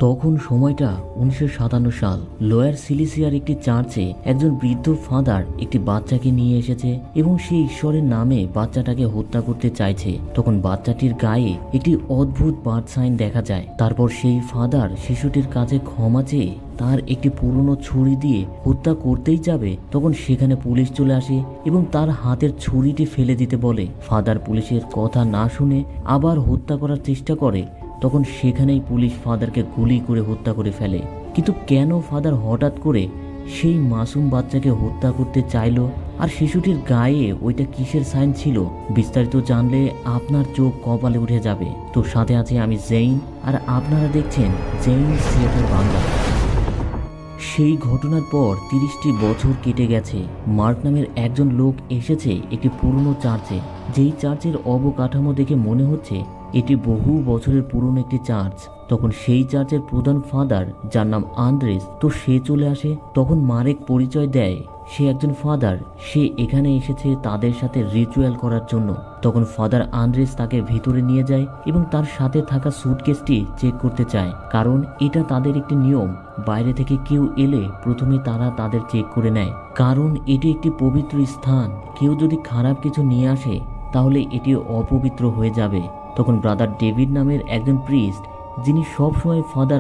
তখন সময়টা 1957 সাল। লোয়ার সিলিসিয়ার একটি চার্চে একজন বৃদ্ধ ফাদার একটি বাচ্চাকে নিয়ে এসেছে এবং সে ঈশ্বরের নামে বাচ্চাটাকে হত্যা করতে চাইছে। তখন বাচ্চাটির গায়ে একটি অদ্ভুত বার্ড সাইন দেখা যায়। তারপর সেই ফাদার শিশুটির কাছে ক্ষমা চেয়ে তার একটি পুরনো ছুরি দিয়ে হত্যা করতেই যাবে, তখন সেখানে পুলিশ চলে আসে এবং তার হাতের ছুরিটি ফেলে দিতে বলে। ফাদার পুলিশের কথা না শুনে আবার হত্যা করার চেষ্টা করে। তখন সেখানেই পুলিশ ফাদারকে গুলি করে হত্যা করে ফেলে। কিন্তু কেন ফাদার হঠাৎ করে সেই মাসুম বাচ্চাকে হত্যা করতে চাইলো, আর শিশুটির গায়ে ওইটা কিসের সাইন ছিল, বিস্তারিত জানলে আপনার চোখ কপালে উঠে যাবে। তো সাথে আছে আমি জেইন, আর আপনারা দেখছেন জেইন থিয়েটার বাংলা। সেই ঘটনার পর 30টি বছর কেটে গেছে। মার্ক নামের একজন লোক এসেছে একটি পুরনো চার্চে। যেই চার্চের অবকাঠামো দেখে মনে হচ্ছে এটি বহু বছরের পুরনো একটি চার্চ। তখন সেই চার্চের প্রধান ফাদার, যার নাম আন্দ্রেস, তো সে চলে আসে। তখন মার্ক পরিচয় দেয় সে একজন ফাদার, সে এখানে এসেছে তাদের সাথে রিচুয়াল করার জন্য। তখন ফাদার আন্দ্রেস তাকে ভিতরে নিয়ে যায় এবং তার সাথে থাকা সুটকেসটি চেক করতে চায়, কারণ এটা তাদের একটি নিয়ম। বাইরে থেকে কেউ এলে প্রথমে তারা তাদের চেক করে নেয়, কারণ এটি একটি পবিত্র স্থান। কেউ যদি খারাপ কিছু নিয়ে আসে তাহলে এটি অপবিত্র হয়ে যাবে। তখন ব্রাদার ডেভিড নামের একজন প্রিস্ট, যিনি সবসময় ফাদার